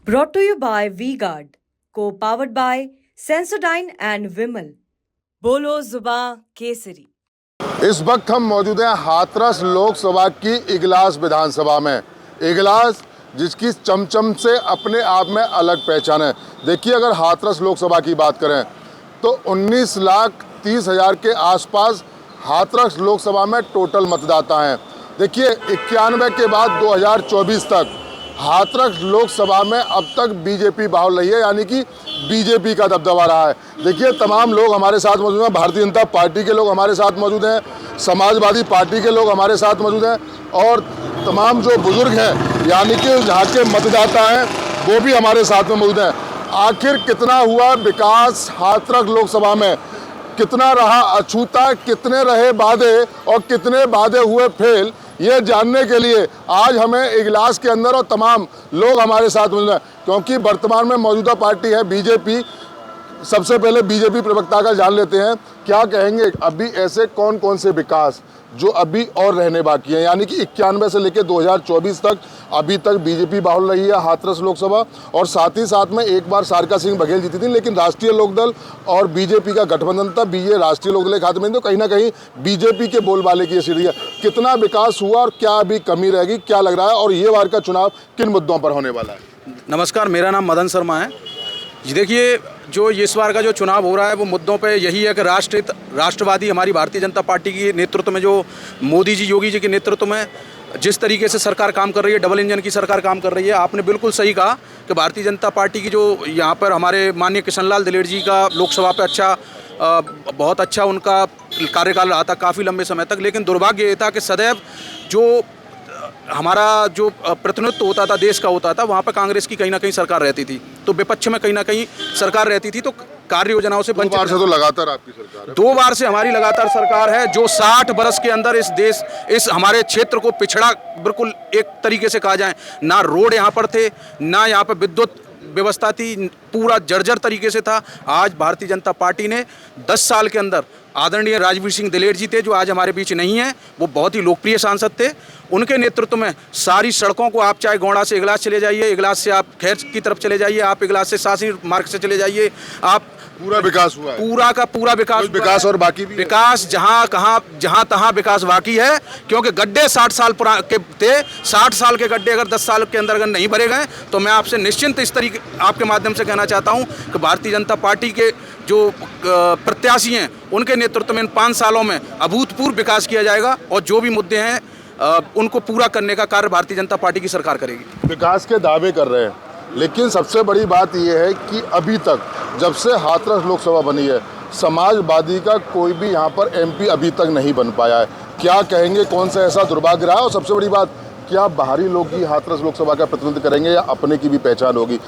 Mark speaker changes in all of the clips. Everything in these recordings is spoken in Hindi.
Speaker 1: Brought to you by V-Guard, co-powered by Sensodyne and Vimal. बोलो जुबां केसरी।
Speaker 2: इस वक्त हम मौजूद हैं हाथरस लोकसभा की इगलास विधानसभा में। इगलास जिसकी चमचम से अपने आप में अलग पहचान है। देखिए, अगर हाथरस लोकसभा की बात करें तो 19,30,000 के आसपास हाथरस लोकसभा में टोटल मतदाता हैं। देखिए, 91 के बाद 2024 तक हाथरस लोकसभा में अब तक बीजेपी बाहुल रही है, यानी कि बीजेपी का दबदबा रहा है। देखिए, तमाम लोग हमारे साथ मौजूद हैं। भारतीय जनता पार्टी के लोग हमारे साथ मौजूद हैं, समाजवादी पार्टी के लोग हमारे साथ मौजूद हैं और तमाम जो बुजुर्ग हैं यानी कि यहाँ के मतदाता हैं वो भी हमारे साथ में मौजूद हैं। आखिर कितना हुआ विकास हाथरस लोकसभा में, कितना रहा अछूता, कितने रहे वादे और कितने वादे हुए फेल, ये जानने के लिए आज हमें इगलास के अंदर और तमाम लोग हमारे साथ मौजूद हैं, क्योंकि वर्तमान में मौजूदा पार्टी है बीजेपी। सबसे पहले बीजेपी प्रवक्ता का जान लेते हैं, क्या कहेंगे अभी ऐसे कौन कौन से विकास जो अभी और रहने बाकी हैं, यानी कि 91 से लेकर 2024 तक अभी तक बीजेपी बाहुल रही है हाथरस लोकसभा। और साथ ही साथ में एक बार सारिका सिंह बघेल जीती थी, लेकिन राष्ट्रीय लोकदल और बीजेपी का गठबंधन था, बीजे राष्ट्रीय लोकदल के हाथ में, तो कहीं ना कहीं बीजेपी के बोलबाले की सीढ़ी है। कितना विकास हुआ और क्या अभी कमी रहेगी, क्या लग रहा है, और ये बार का चुनाव किन मुद्दों पर होने वाला है?
Speaker 3: नमस्कार, मेरा नाम मदन शर्मा है जी। देखिए, जो इस बार का जो चुनाव हो रहा है वो मुद्दों पे यही है कि राष्ट्रवादी हमारी भारतीय जनता पार्टी की नेतृत्व में, जो मोदी जी योगी जी के नेतृत्व में जिस तरीके से सरकार काम कर रही है, डबल इंजन की सरकार काम कर रही है। आपने बिल्कुल सही कहा कि भारतीय जनता पार्टी की जो यहाँ पर हमारे माननीय किशनलाल दिलेर जी का लोकसभा पे बहुत अच्छा उनका कार्यकाल रहा था काफ़ी लंबे समय तक। लेकिन दुर्भाग्य ये था कि सदैव जो हमारा जो प्रतिनिधित्व होता था, देश का होता था, वहाँ पर कांग्रेस की कहीं ना कहीं सरकार रहती थी, तो विपक्ष में कहीं ना कहीं सरकार रहती थी, तो कार्य योजनाओं से
Speaker 2: वंचित। 2 बार से तो लगातार आपकी सरकार है।
Speaker 3: 2 बार से हमारी लगातार सरकार है, जो 60 बरस के अंदर इस हमारे क्षेत्र को पिछड़ा, बिल्कुल एक तरीके से कहा जाए, ना रोड यहाँ पर थे, ना यहाँ पर विद्युत व्यवस्था थी, पूरा जर्जर तरीके से था। आज भारतीय जनता पार्टी ने 10 साल के अंदर, आदरणीय राजवीर सिंह दिलेर जी थे जो आज हमारे बीच नहीं हैं, वो बहुत ही लोकप्रिय सांसद थे, उनके नेतृत्व में सारी सड़कों को, आप चाहे गोंडा से इगलास चले जाइए, इगलास से आप खैर की तरफ चले जाइए, आप इगलास से सासी मार्ग से चले जाइए, आप
Speaker 2: पूरा विकास हुआ है।
Speaker 3: पूरा का पूरा विकास
Speaker 2: और बाकी भी
Speaker 3: विकास जहाँ तहाँ विकास बाकी है, क्योंकि गड्ढे 60 साल के थे। 60 साल के गड्ढे अगर 10 साल के अंदर अगर नहीं भरे गए तो मैं आपसे निश्चिंत इस तरीके आपके माध्यम से कहना चाहता हूँ कि भारतीय जनता पार्टी के जो प्रत्याशी हैं उनके नेतृत्व में इन 5 सालों में अभूतपूर्व विकास किया जाएगा और जो भी मुद्दे हैं उनको पूरा करने का कार्य भारतीय जनता पार्टी की सरकार करेगी।
Speaker 2: विकास के दावे कर रहे हैं, लेकिन सबसे बड़ी बात यह है कि अभी तक जब से हाथरस लोकसभा बनी है, समाजवादी का कोई भी यहाँ पर एमपी अभी तक नहीं बन पाया है। क्या कहेंगे, कौन सा ऐसा दुर्भाग्य रहा है? और सबसे बड़ी बात, क्या बाहरी लोग ही हाथरस लोकसभा का प्रतिनिधित्व करेंगे या अपने की भी पहचान होगी?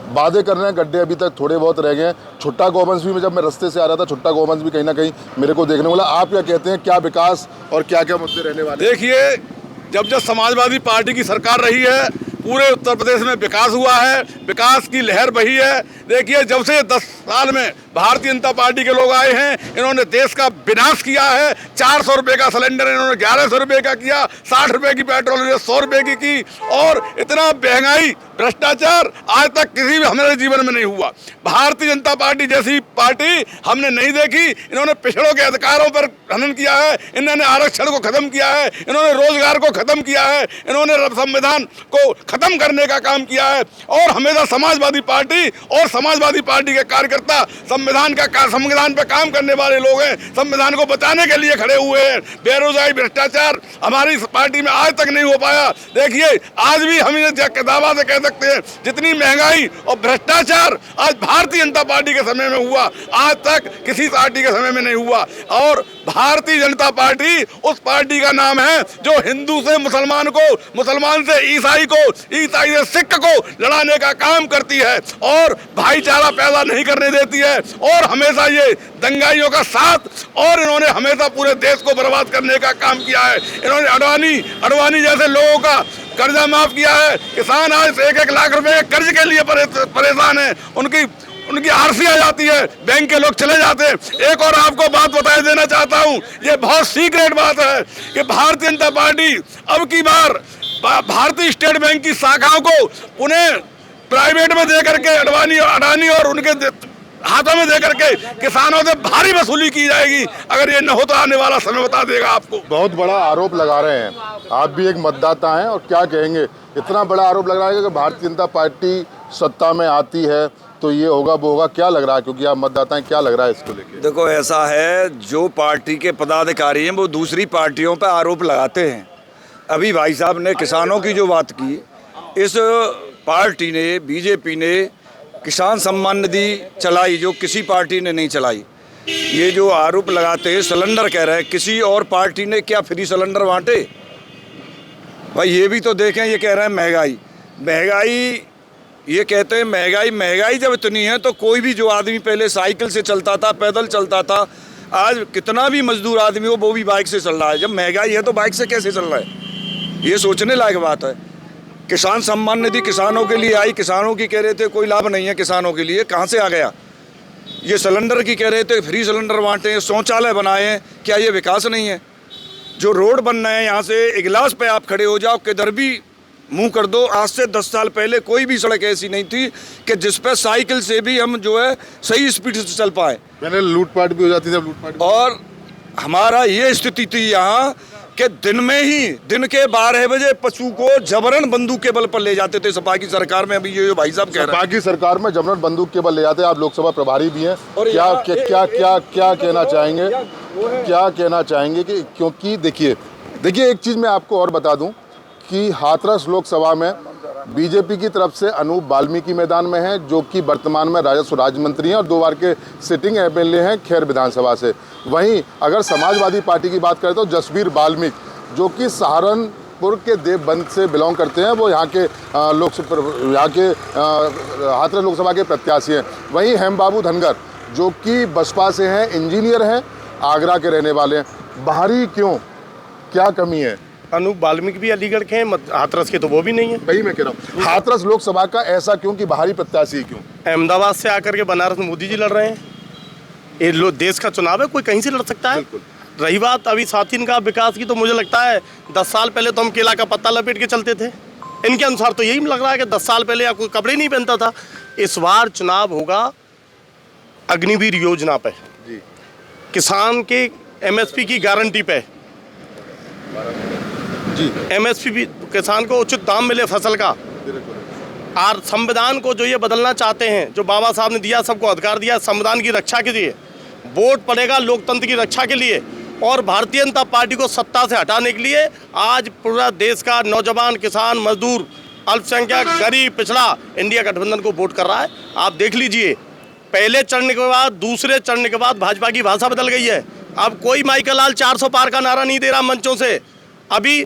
Speaker 2: वादे कर रहे हैं, गड्ढे अभी तक थोड़े बहुत रह गए हैं। छुट्टा गोवंश भी, जब मैं रास्ते से आ रहा था, छुट्टा गोवंश भी कहीं ना कहीं मेरे को देखने वाला। आप क्या कहते हैं, क्या विकास और क्या क्या मुद्दे रहने वाले?
Speaker 4: देखिए, जब समाजवादी पार्टी की सरकार रही है, पूरे उत्तर प्रदेश में विकास हुआ है, विकास की लहर बही है। देखिए, जब से 10 साल में भारतीय जनता पार्टी के लोग आए हैं, इन्होंने देश का विनाश किया है। 400 रुपये का सिलेंडर इन्होंने 1100 रुपये का किया, 60 रुपये की पेट्रोल इन्होंने 100 रुपये की, और इतना महंगाई, भ्रष्टाचार आज तक किसी भी हमारे जीवन में नहीं हुआ। भारतीय जनता पार्टी जैसी पार्टी हमने नहीं देखी। इन्होंने पिछड़ों के अधिकारों पर हनन किया है, इन्होंने आरक्षण को खत्म किया है, इन्होंने रोजगार को खत्म किया है, इन्होंने संविधान को खत्म करने का काम किया है। और हमेशा समाजवादी पार्टी और समाजवादी पार्टी के कार्यकर्ता संविधान पे काम करने वाले लोग हैं, संविधान को बचाने के लिए खड़े हुए हैं। बेरोजगारी, भ्रष्टाचार हमारी पार्टी में आज तक नहीं हो पाया। देखिए, आज भी हम दावा से कह सकते हैं, जितनी महंगाई और भ्रष्टाचार आज भारतीय जनता पार्टी के समय में हुआ, आज तक किसी पार्टी के समय में नहीं हुआ। और भारतीय जनता पार्टी उस पार्टी का नाम है जो हिंदू से मुसलमान को, मुसलमान से ईसाई को, ईसाई से सिख को लड़ाने का काम करती है और भाईचारा पैदा नहीं करने देती है, और हमेशा ये दंगाइयों का साथ, और इन्होंने हमेशा पूरे देश को बर्बाद करने का काम किया है। इन्होंने अडवाणी जैसे लोगों का कर्जा माफ किया है। किसान आज 1-1 लाख रुपए के कर्ज के लिए परेशान है। उनकी आरसी आ जाती है, बैंक के लोग चले जाते हैं। एक और आपको बात बता देना चाहता हूं, ये बहुत सीक्रेट बात है कि भारतीय जनता पार्टी अब की बार भारतीय स्टेट बैंक की शाखाओं को पुनः प्राइवेट में दे करके अडानी और उनके हाथों में दे करके किसानों से भारी वसूली की जाएगी। अगर ये न हो तो आने वाला समय बता देगा आपको।
Speaker 2: बहुत बड़ा आरोप लगा रहे हैं, आप भी एक मतदाता हैं और क्या कहेंगे, इतना बड़ा आरोप लग रहा है कि भारतीय जनता पार्टी सत्ता में आती है तो ये होगा वो होगा, क्या लग रहा है, क्योंकि आप मतदाता हैं, क्या लग रहा है इसको लेके?
Speaker 5: देखो ऐसा है, जो पार्टी के पदाधिकारी हैं वो दूसरी पार्टियों पर आरोप लगाते हैं। अभी भाई साहब ने किसानों की जो बात की, इस पार्टी ने, बीजेपी ने किसान सम्मान निधि चलाई जो किसी पार्टी ने नहीं चलाई। ये जो आरोप लगाते हैं, सिलेंडर कह रहे हैं, किसी और पार्टी ने क्या फ्री सिलेंडर बांटे? भाई ये भी तो देखें, ये कह रहे हैं महंगाई, ये कहते हैं महंगाई जब इतनी है तो कोई भी जो आदमी पहले साइकिल से चलता था, पैदल चलता था, आज कितना भी मजदूर आदमी हो वो भी बाइक से चल रहा है। जब महंगाई है तो बाइक से कैसे चल रहा है? ये सोचने लायक बात है। किसान सम्मान निधि किसानों के लिए आई, किसानों की कह रहे थे कोई लाभ नहीं है किसानों के लिए, कहाँ से आ गया? ये सिलेंडर की कह रहे थे फ्री सिलेंडर बांटे हैं, शौचालय बनाए हैं, क्या ये विकास नहीं है? जो रोड बन रहे हैं, यहाँ से इगलास पे आप खड़े हो जाओ, किधर भी मुंह कर दो, आज से 10 साल पहले कोई भी सड़क ऐसी नहीं थी कि जिस पे साइकिल से भी हम जो है सही स्पीड से चल पाए।
Speaker 2: पहले लूटपाट भी हो जाती थी, लूटपाट।
Speaker 5: और हमारा ये स्थिति थी यहाँ कि दिन में ही, दिन के 12 बजे पशु को जबरन बंदूक के बल पर ले जाते थे सपा की सरकार में। अभी ये जो भाई साहब कह रहे हैं,
Speaker 2: सपा की सरकार में जबरन बंदूक के बल ले जाते हैं। आप लोकसभा प्रभारी भी हैं, क्या कहना चाहेंगे कि, क्योंकि देखिए एक चीज़ मैं आपको और बता दूं कि हाथरस लोकसभा में बीजेपी की तरफ से अनूप वाल्मीकि मैदान में हैं, जो कि वर्तमान में राजस्व राज्य मंत्री हैं और 2 बार के सिटिंग एमएलए हैं खैर विधानसभा से। वहीं अगर समाजवादी पार्टी की बात करें तो जसबीर वाल्मीकि, जो कि सहारनपुर के देवबंद से बिलोंग करते हैं, वो यहाँ के हाथरस लोकसभा के प्रत्याशी हैं। वहीं हेमबाबू धनगर, जो कि बसपा से हैं, इंजीनियर हैं, आगरा के रहने वाले हैं। बाहरी क्यों, क्या कमी है?
Speaker 6: अनूप वाल्मीकि भी अलीगढ़ के हैं, हाथरस के तो वो भी नहीं है।
Speaker 2: वही मैं कह रहा हूँ, हाथरस लोकसभा का ऐसा क्यों कि बाहरी प्रत्याशी क्यों?
Speaker 6: अहमदाबाद से आकर के बनारस में मोदी जी लड़ रहे हैं। ये देश का चुनाव है, कोई कहीं से लड़ सकता है। रही बात अभी साथीन का विकास की, तो मुझे लगता है 10 साल पहले तो हम केला का पत्ता लपेट के चलते थे। इनके अनुसार तो यही लग रहा है कि 10 साल पहले कोई कपड़े नहीं पहनता था। इस बार चुनाव होगा अग्निवीर योजना पे, किसान के MSP की गारंटी पे जी, MSP भी किसान को उचित दाम मिले फसल का। और संविधान को जो ये बदलना चाहते हैं, जो बाबा साहब ने दिया, सबको अधिकार दिया संविधान की रक्षा के लिए, वोट पड़ेगा लोकतंत्र की रक्षा के लिए और भारतीय जनता पार्टी को सत्ता से हटाने के लिए। आज पूरा देश का नौजवान, किसान, मजदूर, अल्पसंख्यक, गरीब, पिछड़ा इंडिया गठबंधन को वोट कर रहा है। आप देख लीजिए, पहले चढ़ने के बाद, दूसरे चढ़ने के बाद भाजपा की भाषा बदल गई है। अब कोई माइकल लाल 400 पार का नारा नहीं दे रहा मंचों से। अभी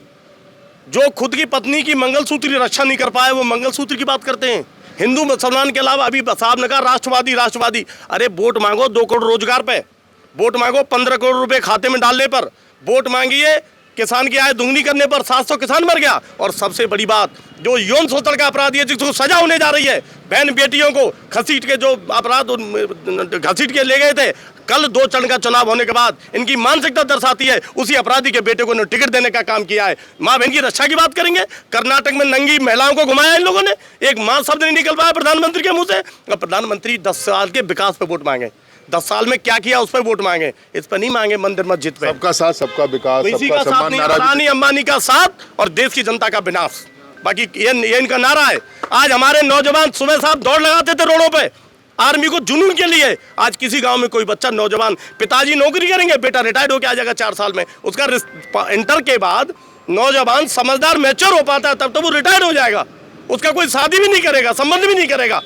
Speaker 6: जो खुद की पत्नी की मंगलसूत्र की रक्षा नहीं कर पाए, वो मंगलसूत्र की बात करते हैं। हिंदू मुसलमान के अलावा अभी साहब ने कहा राष्ट्रवादी। अरे वोट मांगो 2 करोड़ रोजगार पे, वोट मांगो 15 करोड़ रुपए खाते में डालने पर, वोट मांगिए किसान की आय दुगनी करने पर। 700 किसान मर गया। और सबसे बड़ी बात, जो यौन शोषण का अपराधी है, जिसको सजा होने जा रही है, बहन बेटियों को घसीट के जो अपराध घसीट के ले गए थे, कल 2 चरण का चुनाव होने के बाद इनकी मानसिकता दर्शाती है उसी अपराधी के बेटे को ने टिकट देने का काम किया है। माँ बहन की रक्षा की बात करेंगे। कर्नाटक में नंगी महिलाओं को घुमाया इन लोगों ने, एक माँ शब्द नहीं निकल पाया प्रधानमंत्री के मुंह से। और प्रधानमंत्री 10 साल के विकास पे वोट मांगे, 10 साल में क्या किया उस पर वोट मांगे, इस पर नहीं मांगे मंदिर मस्जिद पे।
Speaker 2: सबका साथ, सबका विकास,
Speaker 6: सबका साथ नहीं, अडानी अंबानी का साथ और देश की जनता का विनाश। बाकी ये इनका नारा है। आज हमारे नौजवान सुबह साहब दौड़ लगाते थे रोडों पे आर्मी को जुनून के लिए। आज किसी गांव में कोई बच्चा, नौजवान, पिताजी नौकरी करेंगे, बेटा रिटायर्ड होकर आ जाएगा 4 साल में, उसका इंटर के बाद नौजवान समझदार मैच्योर हो पाता है, तब तो वो रिटायर्ड हो जाएगा। उसका कोई शादी भी नहीं करेगा, संबंध भी नहीं करेगा,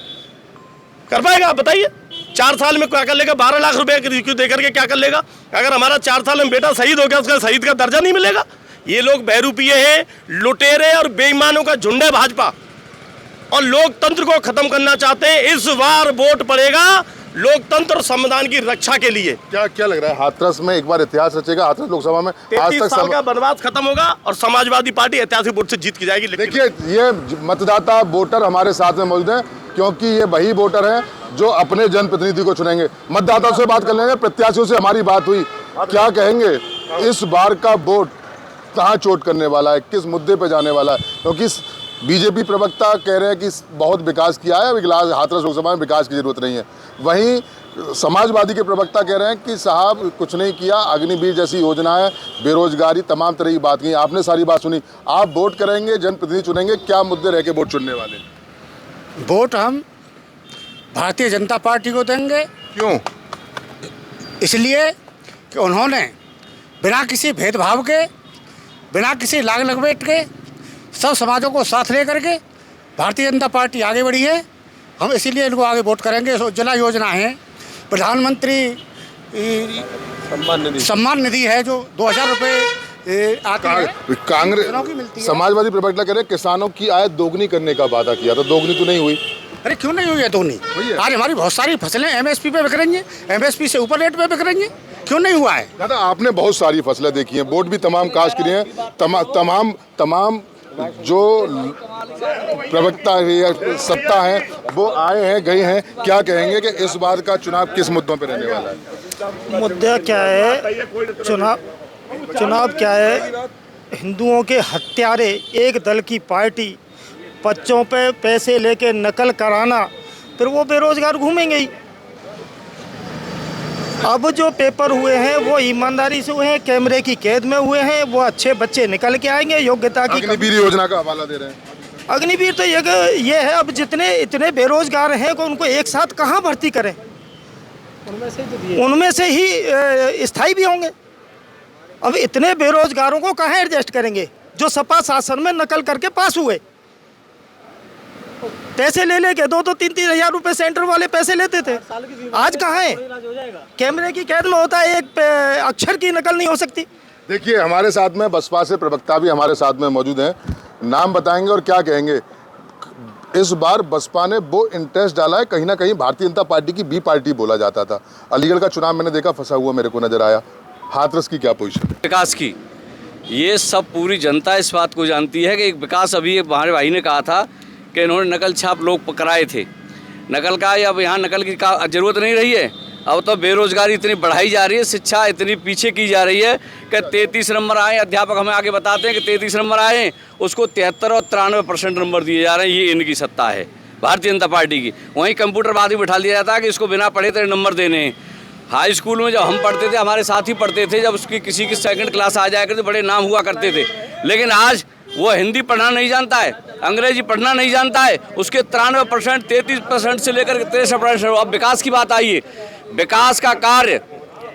Speaker 6: कर पाएगा? आप बताइए 4 साल में क्या कर लेगा? 12 लाख रुपए दे करके क्या कर लेगा? अगर हमारा 4 साल में बेटा शहीद हो गया, उसका शहीद का दर्जा नहीं मिलेगा। ये लोग बहरूपिये हैं, लुटेरे और बेईमानों का झुंड है भाजपा, और लोकतंत्र को खत्म करना चाहते हैं। इस बार वोट पड़ेगा लोकतंत्र और संविधान की रक्षा के लिए।
Speaker 2: क्या लग रहा है, हाथरस में एक बार इतिहास रचेगा? हाथरस लोकसभा में
Speaker 6: 33 साल का वनवास खत्म होगा और समाजवादी पार्टी ऐतिहासिक वोट से जीत की जाएगी।
Speaker 2: देखिए, ये मतदाता वोटर हमारे साथ में मौजूद हैं, क्योंकि ये वही वोटर हैं जो अपने जनप्रतिनिधि को चुनेंगे। मतदाताओं से बात कर लेंगे, प्रत्याशियों से हमारी बात हुई। क्या कहेंगे, इस बार का वोट कहाँ चोट करने वाला है, किस मुद्दे पे जाने वाला है? क्योंकि बीजेपी प्रवक्ता कह रहे हैं कि बहुत विकास किया है, अब इगलास हाथरस लोकसभा में विकास की जरूरत नहीं है। वहीं समाजवादी के प्रवक्ता कह रहे हैं कि साहब कुछ नहीं किया, अग्निवीर जैसी योजना है, बेरोजगारी, तमाम तरह की बात की। आपने सारी बात सुनी, आप वोट करेंगे, जनप्रतिनिधि चुनेंगे, क्या मुद्दे रह के वोट चुनने वाले?
Speaker 7: वोट हम भारतीय जनता पार्टी को देंगे।
Speaker 2: क्यों?
Speaker 7: इसलिए कि उन्होंने बिना किसी भेदभाव के, बिना किसी लाग लपेट के सब समाजों को साथ लेकर के भारतीय जनता पार्टी आगे बढ़ी है। हम इसीलिए इनको आगे वोट करेंगे। उज्ज्वला योजना है, प्रधानमंत्री सम्मान निधि है जो 2000 रुपये आते हैं।
Speaker 2: कांग्रेस समाजवादी प्रवक्ता कह रहे किसानों की आय दोगुनी करने का वादा किया था, दोगुनी तो नहीं हुई।
Speaker 7: अरे क्यों नहीं हुई है दोगुनी? आज हमारी बहुत सारी फसलें एमएसपी पे बिक रही हैं, एमएसपी से ऊपर रेट पे बिक रही हैं, क्यों नहीं हुआ है?
Speaker 2: दादा आपने बहुत सारी फसलें देखी हैं, वोट भी तमाम कास्ट के लिए हैं, तमाम जो प्रवक्ता या सत्ता है वो आए हैं गए हैं, क्या कहेंगे कि इस बार का चुनाव किस मुद्दों पर रहने वाला है?
Speaker 8: मुद्दा क्या है? चुनाव क्या है? हिंदुओं के हत्यारे एक दल की पार्टी बच्चों पे पैसे लेके नकल कराना, फिर वो बेरोजगार घूमेंगे ही। अब जो पेपर हुए हैं वो ईमानदारी से हुए हैं, कैमरे की कैद में हुए हैं, वो अच्छे बच्चे निकल के आएंगे। योग्यता की
Speaker 2: अग्निवीर योजना का हवाला दे रहे हैं।
Speaker 8: अग्निवीर तो ये है, अब जितने इतने बेरोजगार हैं को उनको एक साथ कहाँ भर्ती करें? उनमें से ही स्थायी भी होंगे। अब इतने बेरोजगारों को कहाँ एडजस्ट करेंगे जो सपा शासन में नकल करके पास हुए? पैसे ले लेके 2-2, 3-3 हजार रुपए सेंटर वाले पैसे लेते थे, आज कहाँ है? कैमरे की कैद में होता है, एक अक्षर की नकल नहीं हो सकती।
Speaker 2: देखिए हमारे साथ में बसपा से प्रवक्ता भी हमारे साथ में मौजूद हैं, नाम बताएंगे और क्या कहेंगे। इस बार बसपा ने वो इंटरेस्ट डाला है, कहीं ना कहीं भारतीय जनता पार्टी की बी पार्टी बोला जाता था। अलीगढ़ का चुनाव मैंने देखा, फंसा हुआ मेरे को नजर आया। हाथरस की क्या पोजीशन?
Speaker 9: विकास की ये सब पूरी जनता इस बात को जानती है कि एक विकास, अभी हमारे भाई ने कहा था कि इन्होंने नकल छाप लोग कराए थे, नकल का अब यहाँ नकल की जरूरत नहीं रही है। अब तो बेरोजगारी इतनी बढ़ाई जा रही है, शिक्षा इतनी पीछे की जा रही है कि 33 नंबर आए, अध्यापक हमें आगे बताते हैं कि 33 नंबर आए, उसको 73 और 93% नंबर दिए जा रहे हैं। ये इनकी सत्ता है भारतीय जनता पार्टी की। वहीं कंप्यूटर बाद ही बिठा दिया जाता है कि इसको बिना पढ़े तेरे नंबर देने हैं। हाई स्कूल में जब हम पढ़ते थे, हमारे साथ ही पढ़ते थे, जब उसकी किसी की सेकंड क्लास आ जाया करते, बड़े नाम हुआ करते थे। लेकिन आज वो हिंदी पढ़ना नहीं जानता है, अंग्रेजी पढ़ना नहीं जानता है, उसके 93%, 33% से लेकर 63%। अब विकास की बात आई है, विकास का कार्य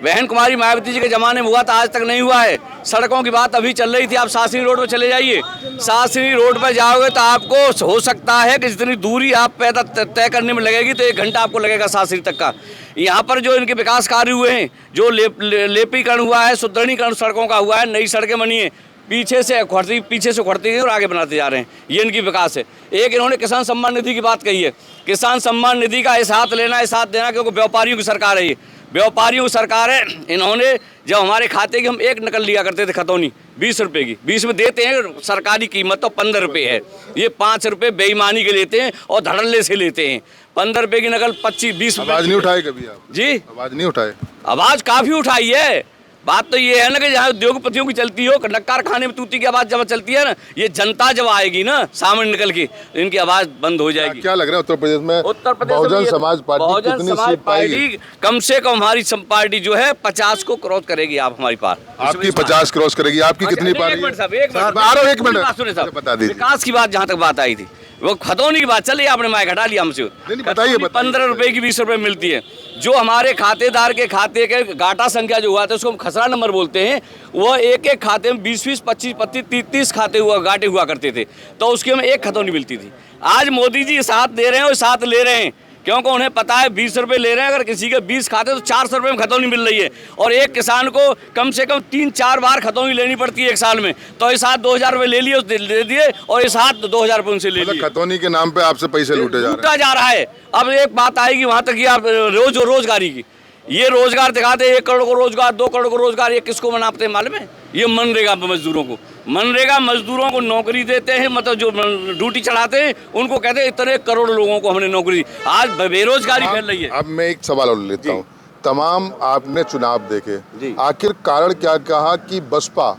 Speaker 9: बहन कुमारी मायावती जी के ज़माने में हुआ था, आज तक नहीं हुआ है। सड़कों की बात अभी चल रही थी, आप शास्त्री रोड पर चले जाइए, शास्त्री रोड पर जाओगे तो आपको हो सकता है कि जितनी दूरी आप पैदा तय करने में लगेगी तो 1 घंटा आपको लगेगा शास्त्री तक का। यहाँ पर जो इनके विकास कार्य हुए हैं, जो लेपीकरण हुआ है, सुदृढ़ीकरण सड़कों का हुआ है, नई सड़कें बनी है, पीछे से उखड़ती गई और आगे बनाते जा रहे हैं, ये इनकी विकास है। एक इन्होंने किसान सम्मान निधि की बात कही है, किसान सम्मान निधि का इस हाथ लेना इस हाथ देना, क्योंकि व्यापारियों की सरकार है ये, व्यापारियों की सरकार है। इन्होंने जब हमारे खाते की हम एक नकल लिया करते थे खतौनी 20 रुपये की, 20 में देते हैं, सरकारी कीमत तो 15 रुपये है, ये 5 रुपये बेईमानी के लेते हैं और धड़ल्ले से लेते हैं। 15 रुपये की नकल 25-20 रुपये।
Speaker 2: आवाज नहीं उठाए कभी आप?
Speaker 9: जी
Speaker 2: आवाज नहीं उठाए?
Speaker 9: आवाज काफ़ी उठाई है। बात तो ये है ना कि जहाँ उद्योगपतियों की चलती हो, कारखाने में तूती की आवाज़ जब चलती है ना, ये जनता जब आएगी ना सामने निकल के, इनकी आवाज़ बंद हो जाएगी।
Speaker 2: क्या लग रहा है उत्तर प्रदेश में बहुजन समाज पार्टी कितनी सीट पाएगी?
Speaker 9: कम से कम हमारी पार्टी जो है 50 को क्रॉस करेगी। आप हमारी पार
Speaker 2: आपकी 50 क्रॉस करेगी, आपकी कितनी पार्टी? एक मिनट बता दीजिए।
Speaker 9: विकास की बात जहाँ तक बात आई थी, वो खतौनी की बात चली, आपने माइक हटा लिया हमसे।
Speaker 2: बताइए।
Speaker 9: 15 रुपए की 20 रुपए मिलती है। जो हमारे खातेदार के खाते के गाटा संख्या जो हुआ था, उसको हम खसरा नंबर बोलते हैं, वो एक खाते में 20-20, 25-25, 30-30 खाते गाटे हुआ करते थे, तो उसकी हमें एक खतौनी मिलती थी। आज मोदी जी साथ दे रहे हैं और साथ ले रहे हैं, क्योंकि उन्हें पता है 20 रुपये ले रहे हैं, अगर किसी के 20 खाते तो 400 रुपये में खतौनी मिल रही है, और एक किसान को कम से कम 3-4 बार खतौनी लेनी पड़ती है एक साल में। तो इस हाथ 2000 रुपये ले लिए, दे दिए, और इस हाथ 2000 रुपये उनसे ले लिए।
Speaker 2: खतौनी के नाम पे आपसे पैसे लूटा
Speaker 9: जा रहा है। अब एक बात आएगी वहाँ तक कि आप रोजगारी की, ये रोजगार दिखाते 1 करोड़ को रोजगार, 2 करोड़ को रोजगार, ये किसको मनाते हैं मालूम है? ये मनरेगा मजदूरों को, मनरेगा मजदूरों को नौकरी देते हैं, मतलब जो ड्यूटी चढ़ाते हैं उनको कहते हैं इतने करोड़ लोगों को हमने नौकरी दी। आज बेरोजगारी फैल रही है।
Speaker 2: अब मैं एक सवाल और लेता हूँ, तमाम आपने चुनाव देखे, आखिर कारण क्या कहा कि बसपा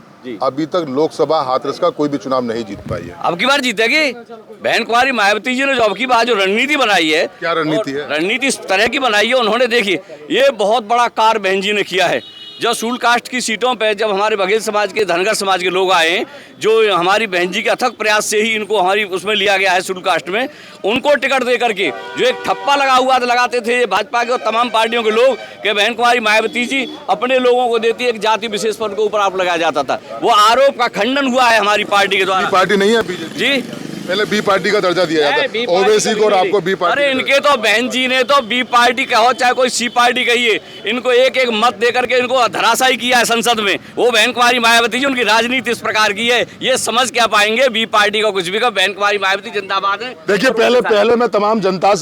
Speaker 2: अभी तक लोकसभा हाथरस का कोई भी चुनाव नहीं जीत पाई है।
Speaker 9: अब की बार जीतेगी। बहन कुमारी मायावती जी ने जो अब की बार जो रणनीति बनाई है,
Speaker 2: क्या रणनीति है?
Speaker 9: रणनीति इस तरह की बनाई है उन्होंने, देखिए ये बहुत बड़ा कार्य बहन जी ने किया है। जो शूल कास्ट की सीटों पे जब हमारे बघेल समाज के, धनगर समाज के लोग आए, जो हमारी बहन जी के अथक प्रयास से ही इनको हमारी उसमें लिया गया है शूल कास्ट में, उनको टिकट दे करके जो एक ठप्पा लगा हुआ था, लगाते थे भाजपा के और तमाम पार्टियों के लोग कि बहन कुमारी मायावती जी अपने लोगों को देती है, एक जाति विशेष पर उनको ऊपर आरोप लगाया जाता था। वो आरोप का खंडन हुआ है हमारी पार्टी के द्वारा।
Speaker 2: पार्टी नहीं है बीजेपी
Speaker 9: जी,
Speaker 2: पहले बी पार्टी का दर्जा दिया जाता है ओवैसी को और आपको बी पार्टी।
Speaker 9: अरे इनके तो बहन जी ने तो बी पार्टी कहो चाहे कोई सी पार्टी कहिए, इनको एक एक मत दे करके इनको धराशायी किया है संसद में। वो बहन कुमारी मायावती जी, उनकी राजनीति इस प्रकार की है, ये समझ क्या पाएंगे बी पार्टी का कुछ भी का। बहन कुमारी मायावती जिंदाबाद है।
Speaker 2: देखिए पहले मैं तमाम जनता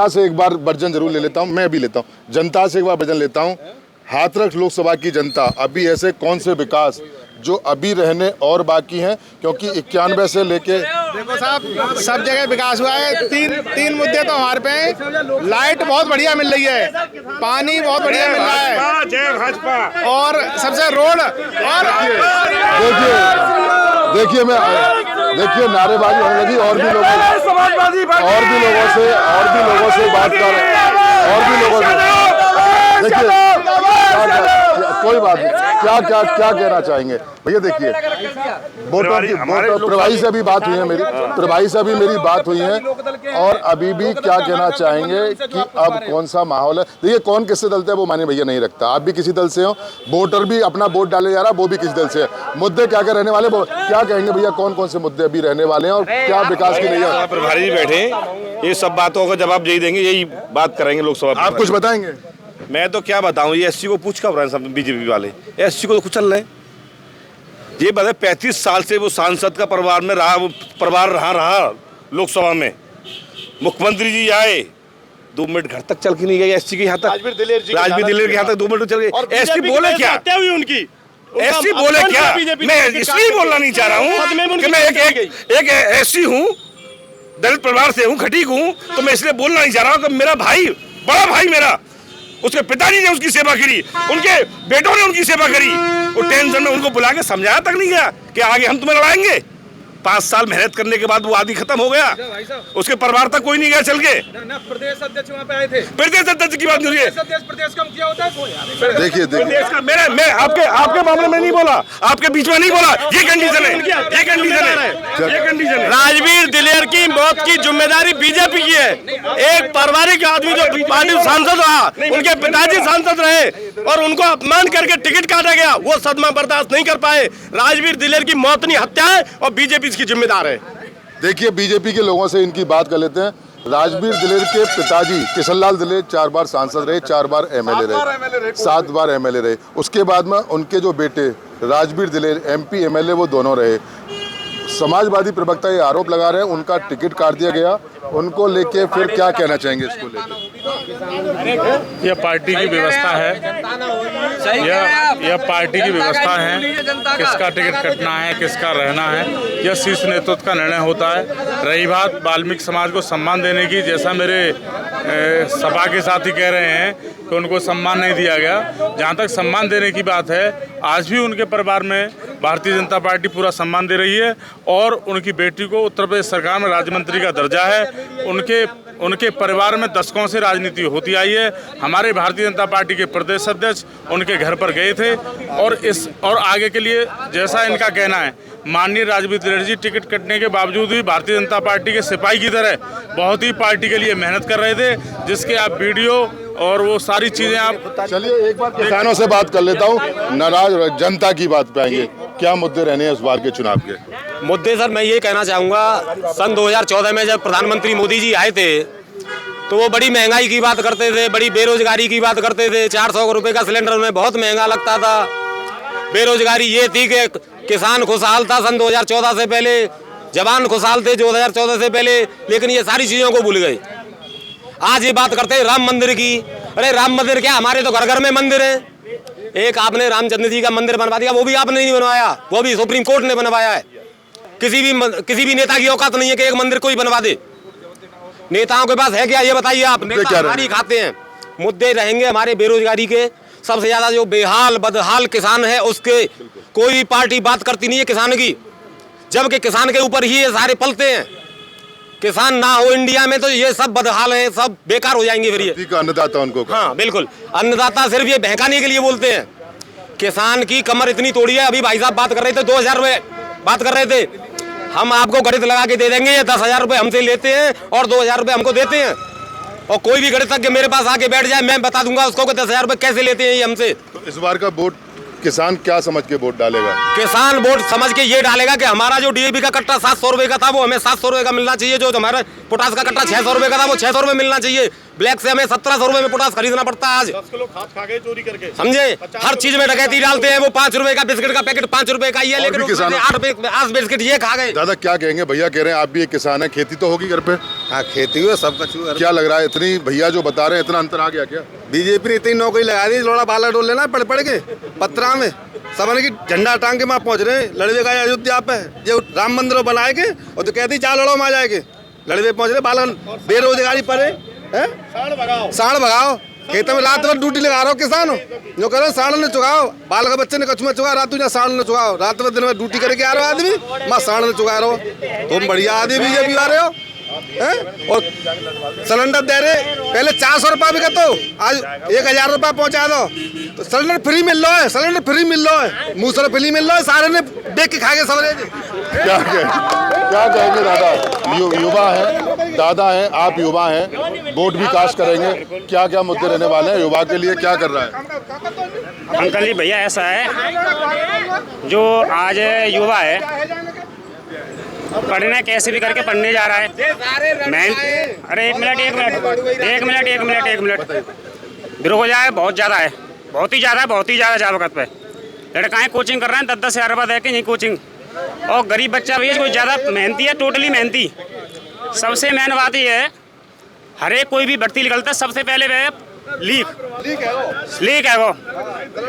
Speaker 2: से एक बार वर्जन जरूर ले लेता हूँ, मैं भी लेता हूँ जनता से एक बार वर्जन लेता हूँ। हाथरस लोकसभा की जनता अभी ऐसे कौन से विकास जो अभी रहने और बाकी हैं, क्योंकि 91 से लेके
Speaker 8: देखो साहब सब जगह विकास हुआ है। तीन मुद्दे तो हमारे पे, लाइट बहुत बढ़िया मिल रही है, पानी बहुत बढ़िया मिल रहा है, जय भाजपा, और सबसे रोड। और
Speaker 2: देखिए नारेबाजी होने लगी और भी लोगों से बात कर रहे हैं, और भी लोगों से देखिए कोई बात नहीं, क्या कहना चाहेंगे भैया? देखिए प्रभारी से अभी बात हुई है मेरी, मेरी बात हुई है, और अभी भी क्या कहना चाहेंगे कि अब कौन सा माहौल है? देखिए कौन किससे दल से है वो माने भैया नहीं रखता, आप भी किसी दल से हो, वोटर भी अपना वोट डाले जा रहा है, वो भी किसी दल से है। मुद्दे क्या क्या रहने वाले, क्या कहेंगे भैया, कौन कौन से मुद्दे अभी रहने वाले हैं और क्या विकास की नहीं है?
Speaker 4: प्रभारी जी बैठे, ये सब बातों का जवाब यही देंगे, यही बात करेंगे लोकसभा।
Speaker 2: आप कुछ बताएंगे?
Speaker 4: मैं तो क्या बताऊं, ये एससी को पूछ कर रहे हैं सब बीजेपी वाले, एससी को तो कुचल रहे हैं। ये बात है 35 साल से वो सांसद का परिवार में रहा, वो परिवार रहा लोकसभा में। मुख्यमंत्री जी आए, 2 मिनट घर तक चल के नहीं गए एससी के यहाँ तक, राजवीर दिलेर के यहाँ तक 2 मिनट चल गए। एससी बोले क्या? उनकी एससी बोले क्या? मैं इसलिए बोलना नहीं चाह रहा हूँ कि मैं एक एससी हूँ, दलित परिवार से हूँ, खटीक हूँ, तो मैं इसलिए बोलना नहीं चाह रहा हूँ कि मेरा भाई, बड़ा भाई मेरा, उसके पिताजी ने उसकी सेवा करी, उनके बेटों ने उनकी सेवा करी, वो टेंशन में उनको बुला के समझाया तक नहीं गया कि आगे हम तुम्हें लड़ाएंगे। 5 साल मेहनत करने के बाद वो आदि खत्म हो गया, उसके परिवार तक कोई नहीं गया चल के।
Speaker 6: प्रदेश अध्यक्ष वहाँ पे आए थे,
Speaker 4: प्रदेश अध्यक्ष की बात करिए,
Speaker 6: प्रदेश का मुखिया होता है।
Speaker 2: देखिए
Speaker 4: मैं आपके मामले में नहीं बोला, आपके बीच में नहीं बोला, ये कंडीशन है।
Speaker 6: राजवीर दिलेर की मौत की जिम्मेदारी बीजेपी की है। एक पारिवारिक आदमी जो पार्टी सांसद रहा, उनके पिताजी सांसद रहे और उनको अपमान करके टिकट काटा गया, वो सदमा बर्दाश्त नहीं कर पाए। राजवीर दिलेर की मौतनी हत्या है और बीजेपी इसकी जिम्मेदार है।
Speaker 2: देखिए बीजेपी के लोगों से इनकी बात कर लेते हैं। राजवीर दिलेर के पिताजी किशनलाल दिलेर 4 बार सांसद रहे, 4 बार एमएलए रहे, 7 बार एमएलए रहे। उसके बाद में उनके जो बेटे राजवीर दिलेर एमपी एमएलए वो दोनों रहे। समाजवादी प्रवक्ता ये आरोप लगा रहे हैं उनका टिकट काट दिया गया, उनको लेके फिर क्या कहना चाहेंगे इसको लेके?
Speaker 10: यह पार्टी की व्यवस्था है, यह पार्टी की व्यवस्था है, किसका टिकट कटना है, किसका रहना है, यह शीर्ष नेतृत्व का निर्णय होता है। रही बात वाल्मीकि समाज को सम्मान देने की, जैसा मेरे सभा के साथी कह रहे हैं कि उनको सम्मान नहीं दिया गया, जहाँ तक सम्मान देने की बात है, आज भी उनके परिवार में भारतीय जनता पार्टी पूरा सम्मान दे रही है और उनकी बेटी को उत्तर प्रदेश सरकार में राज्य मंत्री का दर्जा है। उनके परिवार में दशकों से राजनीति होती आई है। हमारे भारतीय जनता पार्टी के प्रदेश अध्यक्ष उनके घर पर गए थे और आगे के लिए जैसा इनका कहना है, माननीय राजवीर दिलेर जी टिकट कटने के बावजूद भी भारतीय जनता पार्टी के सिपाही की तरह बहुत ही पार्टी के लिए मेहनत कर रहे थे, जिसके आप वीडियो और वो सारी चीजें आप।
Speaker 2: चलिए एक बार किसानों से बात कर लेता हूँ, नाराज जनता की बात पे आएंगे, क्या मुद्दे रहने हैं इस बार के चुनाव के?
Speaker 11: मुद्दे सर मैं ये कहना चाहूँगा, सन 2014 में जब प्रधानमंत्री मोदी जी आए थे तो वो बड़ी महंगाई की बात करते थे, बड़ी बेरोजगारी की बात करते थे। 400 रुपये का सिलेंडर में बहुत महंगा लगता था। बेरोजगारी ये थी कि किसान खुशहाल था सन 2014 से पहले, जवान खुशहाल थे 2014 से पहले, लेकिन ये सारी चीज़ों को भूल गए। आज ये बात करते हैं राम मंदिर की। अरे राम मंदिर क्या, हमारे तो घर घर में मंदिर है। एक आपने रामचंद्र जी का मंदिर बनवा दिया, वो भी आपने नहीं बनवाया, वो भी सुप्रीम कोर्ट ने बनवाया है। किसी भी नेता की औकात नहीं है कि एक मंदिर कोई बनवा दे। नेताओं के पास है क्या, ये बताइए आप? नेता हमारी खाते हैं। मुद्दे रहेंगे हमारे बेरोजगारी के, सबसे ज़्यादा जो बेहाल बदहाल किसान है उसके कोई भी पार्टी बात करती नहीं है किसान की, जबकि किसान के ऊपर ही ये सारे पलते हैं। किसान ना हो इंडिया में तो ये सब बदहाल है, सब बेकार हो जाएंगे फिर ये।
Speaker 2: अन्नदाता उनको
Speaker 11: हाँ बिल्कुल, अन्नदाता सिर्फ ये बहकाने के लिए बोलते हैं। किसान की कमर इतनी तोड़ी है। अभी भाई साहब बात कर रहे थे 2000 रुपये बात कर रहे थे, हम आपको गणित लगा के दे देंगे। ये 10,000 रुपये हमसे लेते हैं और 2,000 रुपये हमको देते हैं। और कोई भी गणितज्ञ मेरे पास आके बैठ जाए, मैं बता दूंगा उसको कि 10,000 रुपये कैसे लेते हैं ये हमसे।
Speaker 2: तो इस बार का वोट किसान क्या समझ के वोट डालेगा?
Speaker 11: किसान वोट समझ के ये डालेगा कि हमारा जो DAP का कट्टा 700 रुपये का था वो हमें 700 रुपये का मिलना चाहिए। जो हमारा पोटास का कट्टा 600 रुपये का था वो 600 रुपये मिलना चाहिए। ब्लैक से हमें 1700 रुपये में पोटास खरीदना पड़ता है आज।
Speaker 6: 10 किलो खाद खा गए चोरी करके,
Speaker 11: समझे? हर चीज में डकैती डालते हैं। वो 5 रुपए का बिस्किट का पैकेट 5 रुपए का ये, लेकिन 8 रुपए 8 बिस्किट ये खा गए।
Speaker 2: दादा क्या कहेंगे? भैया कह रहे हैं आप भी एक किसान है, खेती तो होगी घर पे?
Speaker 12: हाँ खेती हुई सब कुछ।
Speaker 2: क्या लग रहा है इतनी भैया जो बता रहे हैं इतना अंतर आ गया क्या?
Speaker 12: बीजेपी ने इतनी नौकरी लगा दी, लोड़ा बाला डोल लेना पढ़ पढ़ के पत्रा में सबने की झंडा टांग के वहाँ पहुँच रहे हैं। लड़वे का अयोध्या पे जो राम मंदिर बनाए के और तो कहती 4 लड़ो वहाँ जाएंगे, लड़वे पहुँच रहे। बालन बेरोजगारी पर है, साढ़ भगाओ खेतों में रात भर ड्यूटी लगा रहा हो किसान जो करो साढ़ ने चुकाओ, बाल का बच्चे ने कछु में चुका, रात साढ़ ने चुकाओ, रात भर दिन में ड्यूटी करके आ रहे हो आदमी, माँ साढ़ ने चुका रहे हो। तुम बढ़िया आदमी बीजेपी आ रहे हो और सिलेंडर दे रहे, पहले 400 रुपये भी कहते हो, आज 1000 रुपये पहुँचा दो तो सिलेंडर फ्री मिल रहा है। सिलेंडर फ्री मिल रहा है, मूसर फ्री मिल रहा है, सारे ने देख के खा के सवरे।
Speaker 2: क्या कहेंगे दादा? युवा है, दादा है, आप युवा हैं, वोट भी कास्ट करेंगे, क्या क्या मुद्दे रहने वाले हैं? युवा के लिए क्या कर रहा है
Speaker 13: अंकल जी? भैया ऐसा है, जो आज युवा है पढ़ने कैसे भी करके पढ़ने जा रहा है। मैं अरे एक मिनट बेरोजगार जाए बहुत ज़्यादा है, बहुत ही ज़्यादा जा वक्त पे लड़काएँ कोचिंग कर रहे हैं 10-10 हज़ार रुपये दे के यहीं कोचिंग। और गरीब बच्चा भैया कोई ज़्यादा मेहनती है, टोटली मेहनती। सबसे मेन बात ये है, हर एक कोई भी भर्ती निकलता है सबसे पहले वह लीक है। वो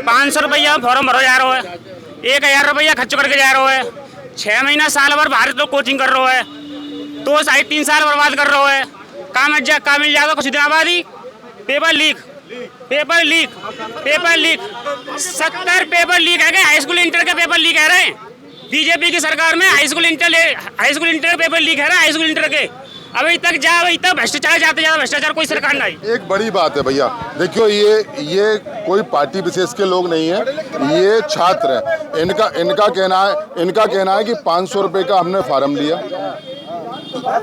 Speaker 13: 500 रुपया फॉर्म भरो जा रहा है, 1000 रुपया खर्च करके जा रहा है, 6 महीना साल भर बाहर तो कोचिंग कर रहा है, 2-3 साल बर्बाद कर रहा है। काम मिल जाएगा कुछ दिन बाद ही पेपर लीक 70 पेपर लीक है। हाई स्कूल इंटर के पेपर लीक है रहे बीजेपी की सरकार में। हाई स्कूल इंटर के पेपर लीक है रहा, हाई स्कूल इंटर के। अभी तक भ्रष्टाचार जाते भ्रष्टाचार कोई सरकार नहीं।
Speaker 2: एक बड़ी बात है भैया, देखियो ये कोई पार्टी विशेष के लोग नहीं है, ये छात्र है। इनका कहना है कि 500 रुपये का हमने फार्म लिया,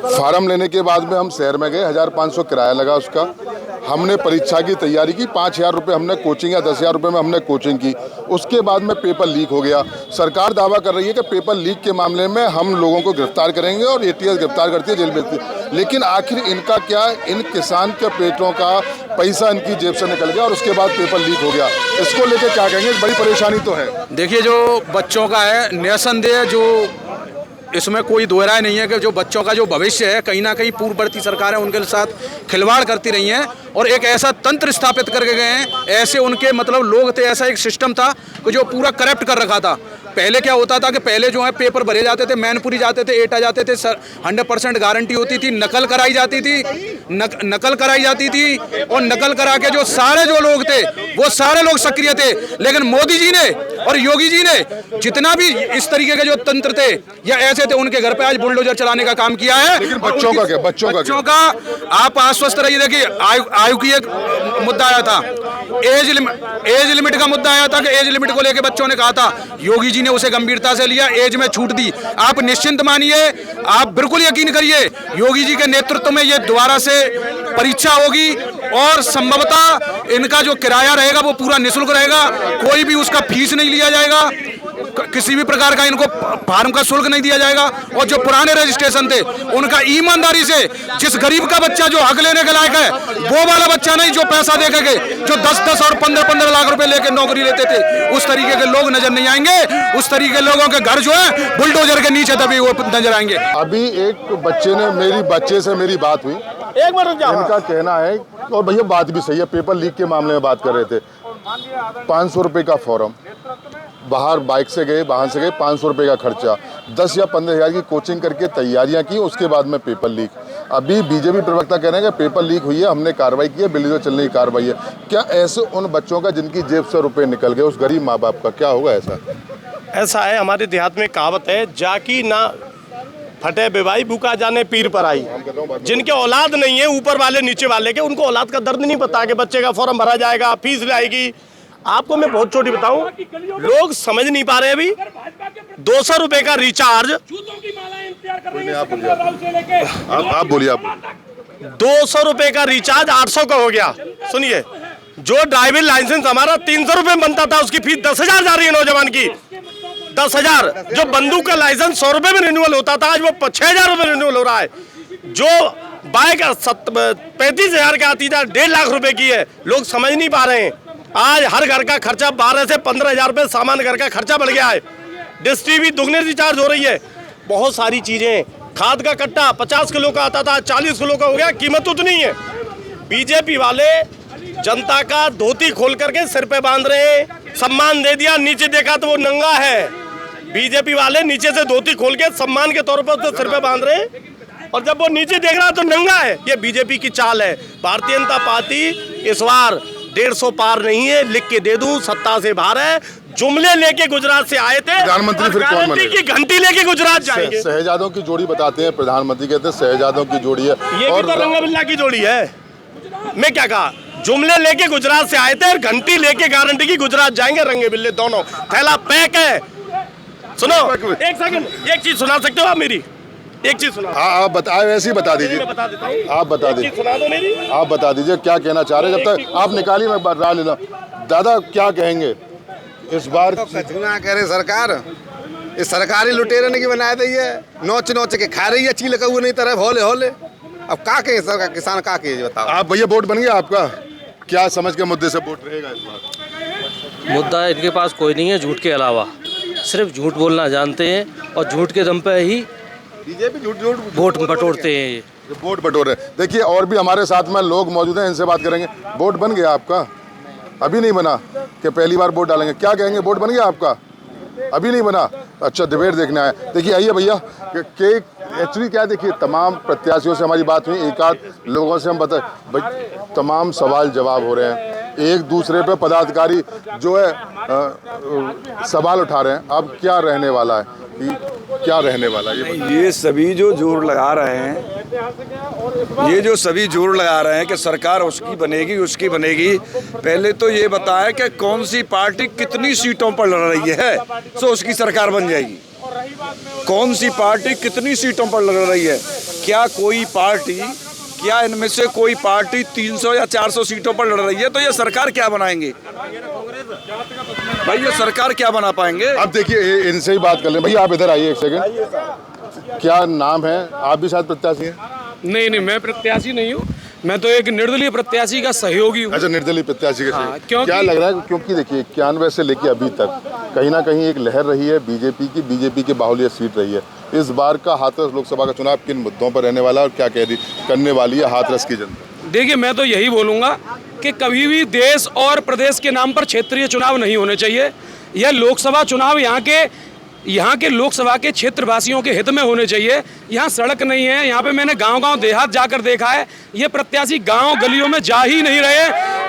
Speaker 2: फार्म लेने के बाद में हम शहर में गए, 1500 किराया लगा उसका, हमने परीक्षा की तैयारी की, 5000 रुपये हमने कोचिंग या 10,000 रुपये में हमने कोचिंग की, उसके बाद में पेपर लीक हो गया। सरकार दावा कर रही है कि पेपर लीक के मामले में हम लोगों को गिरफ्तार करेंगे और ATS गिरफ्तार करती है, जेल भेजती है। लेकिन आखिर इनका क्या, इन किसान के पेटों का पैसा इनकी जेब से निकल गया और उसके बाद पेपर लीक हो गया। इसको लेकर क्या कहेंगे? बड़ी परेशानी तो है।
Speaker 3: देखिए जो बच्चों का है निसंदेह, जो इसमें कोई दो राय नहीं है कि जो बच्चों का जो भविष्य है कहीं ना कहीं पूर्ववर्ती सरकारें उनके साथ खिलवाड़ करती रही हैं और एक ऐसा तंत्र स्थापित करके गए हैं, ऐसे उनके मतलब लोग थे, ऐसा एक सिस्टम था कि जो पूरा करप्ट कर रखा था। पहले क्या होता था कि पहले जो है पेपर भरे जाते थे, मैनपुरी जाते थे, एटा जाते थे, 100% गारंटी होती थी, नकल कराई जाती थी और नकल करा के जो सारे जो लोग थे वो सारे लोग सक्रिय थे। लेकिन मोदी जी ने और योगी जी ने जितना भी इस तरीके के जो तंत्र थे या ऐसे थे, उनके घर पे आज बुलडोजर चलाने का काम किया है।
Speaker 2: लेकिन बच्चों का क्या? बच्चों का
Speaker 3: आप आश्वस्त रहिए। देखिए आयु की एक मुद्दा आया था, एज लिमिट का मुद्दा आया था कि एज लिमिट को लेकर बच्चों ने कहा था, योगी जी ने उसे गंभीरता से लिया, एज में छूट दी। आप निश्चिंत मानिए, आप बिल्कुल यकीन करिए, योगी जी के नेतृत्व में ये दोबारा से परीक्षा होगी और संभवतः इनका जो किराया रहेगा वो पूरा निःशुल्क रहेगा, कोई भी उसका फीस नहीं लिया जाएगा, किसी भी प्रकार का इनको फार्म का शुल्क नहीं दिया जाएगा। और जो पुराने रजिस्ट्रेशन थे उनका ईमानदारी से, जिस गरीब का बच्चा जो हक लेने के लायक है वो वाला बच्चा नहीं जो पैसा दे के जो 10-10 और 15-15 लाख रुपए लेके नौकरी लेते थे, उस तरीके के लोग नजर नहीं आएंगे। उस तरीके के लोगों के घर जो है बुलडोजर के नीचे दबे हुए नजर आएंगे।
Speaker 2: अभी एक बच्चे से मेरी बात हुई, इनका कहना है, और भैया बात भी सही है, पेपर लीक के मामले में बात कर रहे थे, 500 रुपये का फॉर्म, बाहर बाइक से गए, वाहन से गए, 500 रुपये का खर्चा, 10 या 15 हज़ार की कोचिंग करके तैयारियां की, उसके बाद में पेपर लीक। अभी बीजेपी प्रवक्ता कह रहे हैं कि पेपर लीक हुई है, हमने कार्रवाई की है, बिल्ली तो चलने की कार्रवाई है। क्या ऐसे उन बच्चों का जिनकी जेब से रुपये निकल गए, उस गरीब माँ बाप का क्या होगा? ऐसा
Speaker 6: है, हमारे देहात में कहावत है, जाकी ना फटे बेवाई भूखा जाने पीर पर आई। जिनके औलाद नहीं है, ऊपर वाले नीचे वाले के, उनको औलाद का दर्द नहीं पता कि बच्चे का फॉर्म भरा जाएगा, फीस लाएगी। आपको मैं बहुत छोटी बताऊं, लोग समझ नहीं पा रहे। अभी 200 रुपए का रिचार्ज,
Speaker 2: आप बोलिए। आप
Speaker 6: 200 रुपए का रिचार्ज 800 का हो गया। सुनिए, जो ड्राइविंग लाइसेंस हमारा 300 रुपए में बनता था, उसकी फीस 10,000 जा रही है नौजवान की, 10,000। जो बंदूक का लाइसेंस 100 रुपए में रिन्यूअल होता था, आज वो 6,000 रुपए रिन्यूअल हो रहा है। जो बाइक 35,000 का आती था, 1.5 लाख रुपए की है। लोग समझ नहीं पा रहे हैं। आज हर घर का खर्चा 12 से 15,000 रुपए सामान घर का खर्चा बढ़ गया है। डिश टीवी दुगने रिचार्ज हो रही है। बहुत सारी चीजें, खाद का कट्टा 50 किलो का आता था, 40 किलो का हो गया, कीमत उतनी है। बीजेपी वाले जनता का धोती खोल करके सिर पे बांध रहे हैं। सम्मान दे दिया, नीचे देखा तो वो नंगा है। बीजेपी वाले नीचे से धोती खोल के सम्मान के तौर पर तो सिर पे बांध रहे हैं, और जब वो नीचे देख रहा तो नंगा है। ये बीजेपी की चाल है। भारतीय जनता पार्टी इस बार 150 पार नहीं है, लिख के दे दूं, सत्ता से बाहर है। जुमले लेके गुजरात से आए थे,
Speaker 2: प्रधानमंत्री फिर कौन बनेगा?
Speaker 6: की घंटी लेके गुजरात जाएंगे।
Speaker 2: शहजादों की जोड़ी बताते हैं, प्रधानमंत्री कहते हैं शहजादों की जोड़ी है।
Speaker 6: ये और भी तो रंगबिल्ला की जोड़ी है। मैं क्या कहा, जुमले लेके गुजरात से आए थे और घंटी लेके गारंटी की गुजरात जाएंगे। रंगे बिल्ले दोनों, थैला पैक है। सुनो, एक सेकंड, एक चीज सुना सकते हो आप मेरी? एक चीज सुना।
Speaker 2: हाँ, आप बताए, वैसे ही बता दीजिए।
Speaker 6: बता देता हूँ,
Speaker 2: आप बता दीजिए,
Speaker 6: सुना दो मेरी।
Speaker 2: आप बता दीजिए क्या कहना चाह रहे हैं। जब तक आप निकालिए मैं राह लेना। दादा क्या कहेंगे इस बार?
Speaker 12: तो कचना कह रहे सरकार, इस सरकारी लुटेरे ने की बनाया दी है, नोच नोच के खा रही है, चील कऊ नहीं तरह होले होले। अब का के सरकार, किसान का के बताओ।
Speaker 2: आप भैया वोट बन गया आपका? क्या समझ के मुद्दे से वोट रहेगा इस बार?
Speaker 14: मुद्दा इनके पास कोई नहीं है झूठ के अलावा, सिर्फ झूठ बोलना जानते हैं, और झूठ के दम पे ही
Speaker 2: बीजेपी झूठ
Speaker 14: वोट बटोरते हैं। ये
Speaker 2: वोट बटोर रहे। देखिए और भी हमारे साथ में लोग मौजूद हैं, इनसे बात करेंगे। वोट बन गया आपका? अभी नहीं बना कि पहली बार वोट डालेंगे? क्या कहेंगे, वोट बन गया आपका? अभी नहीं बना? अच्छा, डिबेट देखने आए। देखिए आइए भैया कि एक्चुअली क्या, देखिए तमाम प्रत्याशियों से हमारी बात हुई, एक आध लोगों से हम बताए, तमाम सवाल जवाब हो रहे हैं। एक दूसरे पे पदाधिकारी जो है सवाल उठा रहे हैं। अब क्या रहने वाला है, क्या रहने वाला है?
Speaker 5: ये सभी जो जोर लगा रहे हैं, ये जो सभी जोर लगा रहे हैं कि सरकार उसकी बनेगी उसकी बनेगी, पहले तो ये बताएं कि कौन सी पार्टी कितनी सीटों पर लड़ रही है तो उसकी सरकार बन जाएगी। कौन सी पार्टी कितनी सीटों पर लड़ रही है? क्या कोई पार्टी, क्या इनमें से कोई पार्टी 300 या 400 सीटों पर लड़ रही है तो ये सरकार क्या बनाएंगे भाई? ये सरकार क्या बना पाएंगे?
Speaker 2: अब देखिए इनसे ही बात कर लें। भैया आप इधर आइए एक सेकंड। क्या नाम है? आप भी शायद प्रत्याशी हैं?
Speaker 15: नहीं, मैं प्रत्याशी नहीं हूँ, मैं तो एक निर्दलीय प्रत्याशी का सहयोगी हूँ।
Speaker 2: अच्छा, निर्दलीय प्रत्याशी का
Speaker 15: हाँ,
Speaker 2: क्या लग रहा है? क्योंकि देखिए 91 से लेके अभी तक कहीं ना कहीं एक लहर रही है बीजेपी की बाहुल्य सीट रही है। इस बार का हाथरस लोकसभा का चुनाव किन मुद्दों पर रहने वाला है और क्या करने वाली है हाथरस की जनता?
Speaker 15: देखिए, मैं तो यही बोलूँगा कि कभी भी देश और प्रदेश के नाम पर क्षेत्रीय चुनाव नहीं होने चाहिए। यह लोकसभा चुनाव यहाँ के लोकसभा के क्षेत्रवासियों के हित में होने चाहिए। यहाँ सड़क नहीं है, यहाँ पे मैंने गांव देहात जाकर देखा है, ये प्रत्याशी गांव गलियों में जा ही नहीं रहे।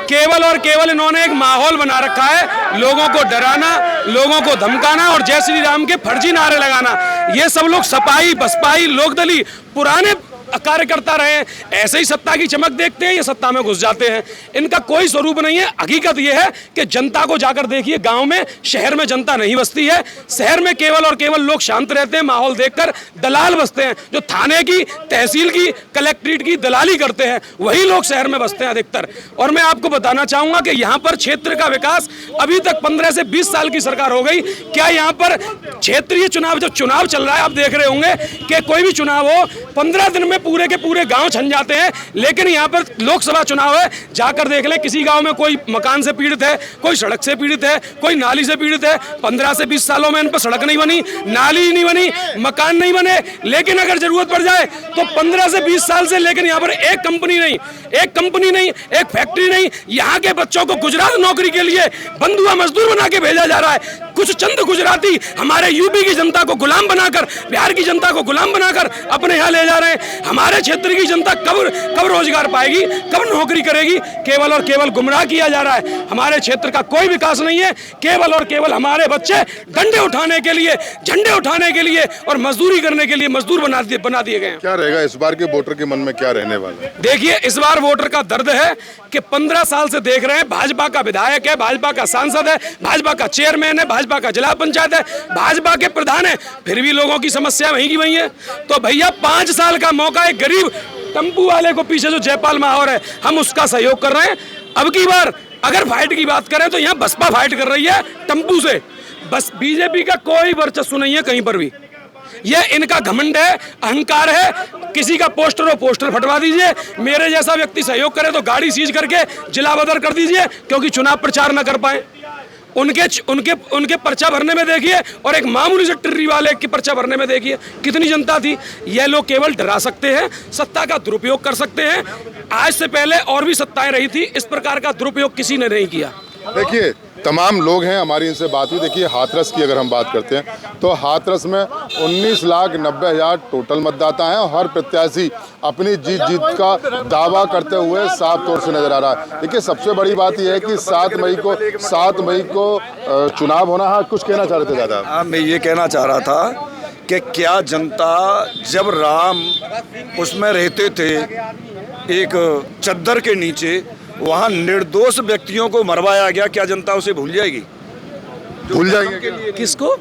Speaker 15: केवल और केवल इन्होंने एक माहौल बना रखा है, लोगों को डराना, लोगों को धमकाना और जय श्री राम के फर्जी नारे लगाना। ये सब लोग सपाई बसपाई लोकदली पुराने कार्यकर्ता रहे, ऐसे ही सत्ता की चमक देखते हैं, ये सत्ता में घुस जाते हैं। इनका कोई स्वरूप नहीं है। हकीकत ये है कि जनता को जाकर देखिए, गांव में, शहर में जनता नहीं बसती है। शहर में केवल और केवल लोग शांत रहते हैं, माहौल देखकर दलाल बसते हैं। जो थाने की, तहसील की, कलेक्ट्रेट की दलाली करते हैं, वही लोग शहर में बसते हैं अधिकतर। और मैं आपको बताना चाहूंगा कि यहाँ पर क्षेत्र का विकास अभी तक 15 से 20 साल की सरकार हो गई। क्या यहाँ पर क्षेत्रीय चुनाव, जो चुनाव चल रहा है, आप देख रहे होंगे कि कोई भी चुनाव हो 15 दिन में में पूरे के पूरे गांव छन जाते हैं। लेकिन यहाँ पर लोकसभा चुनाव है, जाकर देख लें किसी गांव में कोई मकान से पीड़ित है, कोई सड़क से पीड़ित है, कोई नाली से पीड़ित है। 15 से 20 सालों में इन पर सड़क नहीं बनी, नाली नहीं बनी, मकान नहीं बने। लेकिन अगर जरूरत पड़ जाए तो 15 से 20 साल से लेकिन यहाँ पर एक कंपनी नहीं, एक फैक्ट्री नहीं। यहाँ के बच्चों को गुजरात नौकरी के लिए बंधुआ मजदूर बना के भेजा जा रहा है। कुछ चंद गुजराती हमारे यूपी की जनता को गुलाम बनाकर, बिहार की जनता को गुलाम बनाकर अपने यहाँ ले जा रहे हैं। हमारे क्षेत्र की जनता कब रोजगार पाएगी, कब नौकरी करेगी? केवल और केवल गुमराह किया जा रहा है। हमारे क्षेत्र का कोई विकास नहीं है। केवल और केवल हमारे बच्चे डंडे उठाने के लिए, झंडे उठाने के लिए और मजदूरी करने के लिए मजदूर बना दिए गए हैं।
Speaker 2: क्या रहेगा इस बार के वोटर के मन में, क्या रहने वाला है?
Speaker 15: देखिए, इस बार वोटर का दर्द है कि 15 साल से देख रहे हैं, भाजपा का विधायक है, भाजपा का सांसद है, भाजपा का चेयरमैन है, भाजपा का जिला पंचायत है, भाजपा के प्रधान है, फिर भी लोगों की समस्या वहीं की वहीं है। तो भैया 5 साल का मौका, एक गरीब टेम्पू वाले को पीछे जो जयपाल माहौर है, हम उसका सहयोग कर रहे हैं। अब की बार अगर फाइट की बात करें तो यहाँ बसपा फाइट कर रही है टेम्पू से। बस बीजेपी का कोई वर्चस्व नहीं है कहीं पर भी। ये इनका घमंड है, अहंकार है। किसी का पोस्टर फटवा दीजिए, मेरे जैसा व्यक्ति सहयोग करे तो गाड़ी सीज करके जिला बदर कर दीजिए, क्योंकि चुनाव प्रचार न कर पाए। उनके पर्चा भरने में देखिए और एक मामूली से टिर्री वाले की पर्चा भरने में देखिए कितनी जनता थी। ये लोग केवल डरा सकते हैं, सत्ता का दुरुपयोग कर सकते हैं। आज से पहले और भी सत्ताएं रही थी, इस प्रकार का दुरुपयोग किसी ने नहीं किया।
Speaker 2: देखिए, तमाम लोग हैं, हमारी इनसे बात हुई। देखिए, हाथरस की अगर हम बात करते हैं तो हाथरस में 19,90,000 टोटल मतदाता हैं और हर प्रत्याशी अपनी जीत का दावा करते हुए साफ तौर से नजर आ रहा है। देखिए, सबसे बड़ी बात यह है कि 7 मई को चुनाव होना है। कुछ कहना चाह रहे थे दादा?
Speaker 5: हाँ, मैं ये कहना चाह रहा था कि क्या जनता जब राम उसमें रहते थे एक चद्दर के नीचे, वहाँ निर्दोष व्यक्तियों को मरवाया गया, क्या जनता उसे भूल जाएगी?
Speaker 2: भूल जाएगी
Speaker 15: किसको?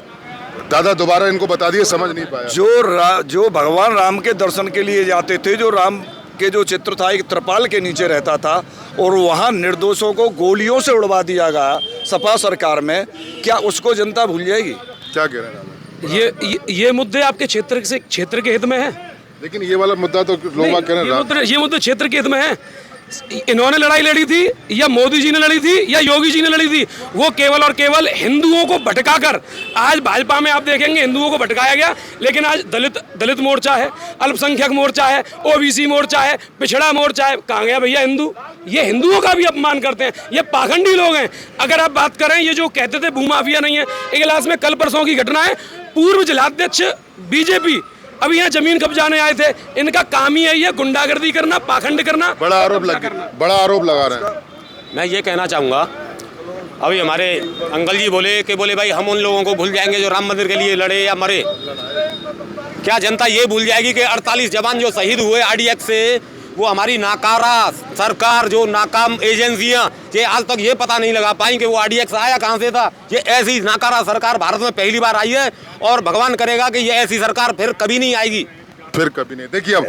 Speaker 2: दादा दोबारा इनको बता दिए, समझ नहीं पाया।
Speaker 5: जो भगवान राम के दर्शन के लिए जाते थे, जो राम के जो चित्र था एक त्रिपाल के नीचे रहता था, और वहाँ निर्दोषों को गोलियों से उड़वा दिया गया सपा सरकार में, क्या उसको जनता भूल जाएगी?
Speaker 2: क्या कह रहे हैं?
Speaker 15: ये मुद्दे आपके क्षेत्र के हित में है।
Speaker 2: लेकिन ये वाला मुद्दा तो लोग कह रहे हैं
Speaker 15: ये मुद्दे क्षेत्र के हित में है। इन्होंने लड़ाई लड़ी थी या मोदी जी ने लड़ी थी या योगी जी ने लड़ी थी? वो केवल और केवल हिंदुओं को भटकाकर, आज भाजपा में आप देखेंगे हिंदुओं को भटकाया गया, लेकिन आज दलित मोर्चा है, अल्पसंख्यक मोर्चा है, ओबीसी मोर्चा है, पिछड़ा मोर्चा है। कहाँ गया भैया हिंदू? ये हिंदुओं का भी अपमान करते हैं, ये पाखंडी लोग हैं। अगर आप बात करें, ये जो कहते थे भूमाफिया नहीं है, इगलास में कल परसों की घटना है, पूर्व जिलाध्यक्ष बीजेपी अभी यहाँ जमीन कब्जाने आए थे। इनका काम ही है ये गुंडागर्दी करना, पाखंड करना।
Speaker 2: बड़ा आरोप लगा रहे हैं।
Speaker 11: मैं ये कहना चाहूँगा, अभी हमारे अंकल जी बोले भाई हम उन लोगों को भूल जाएंगे जो राम मंदिर के लिए लड़े या मरे। क्या जनता ये भूल जाएगी कि 48 जवान जो शहीद हुए आरडीएक्स से, वो हमारी नाकारा सरकार, जो नाकाम एजेंसियां, ये आज तक ये पता नहीं लगा पाई कि वो आरडीएक्स आया कहाँ से था। ये ऐसी नाकारा सरकार भारत में पहली बार आई है और भगवान करेगा कि ये ऐसी सरकार फिर कभी नहीं आएगी।
Speaker 2: फिर कभी नहीं। देखिए, अब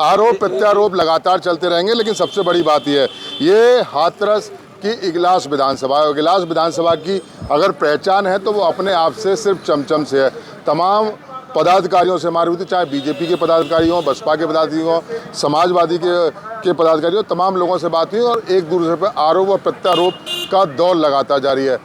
Speaker 2: आरोप प्रत्यारोप लगातार चलते रहेंगे, लेकिन सबसे बड़ी बात यह है, ये हाथरस की इगलास विधानसभा है। इगलास विधानसभा की अगर पहचान है तो वो अपने आप से सिर्फ चमचम से है। तमाम पदाधिकारियों से हमारी हुई थी, चाहे बीजेपी के पदाधिकारी हों, बसपा के पदाधिकारी हों, समाजवादी के पदाधिकारी हों, तमाम लोगों से बात हुई और एक दूसरे पर आरोप और प्रत्यारोप का दौर लगातार जारी है।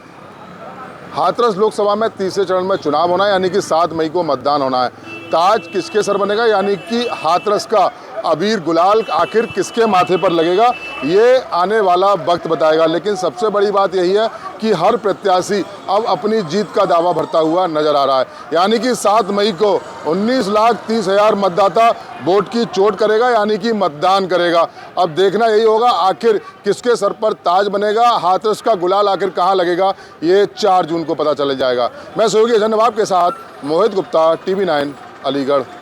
Speaker 2: हाथरस लोकसभा में तीसरे चरण में चुनाव होना है, यानी कि 7 मई को मतदान होना है। ताज किसके सर बनेगा, यानी कि हाथरस का अबीर गुलाल आखिर किसके माथे पर लगेगा, ये आने वाला वक्त बताएगा। लेकिन सबसे बड़ी बात यही है कि हर प्रत्याशी अब अपनी जीत का दावा भरता हुआ नजर आ रहा है। यानी कि 7 मई को 19,30,000 मतदाता वोट की चोट करेगा, यानी कि मतदान करेगा। अब देखना यही होगा आखिर किसके सर पर ताज बनेगा, हाथरस का गुलाल आखिर कहाँ लगेगा, ये 4 जून को पता चल जाएगा। मैं सहयोगी धन्यवाद के साथ मोहित गुप्ता, TV9 अलीगढ़।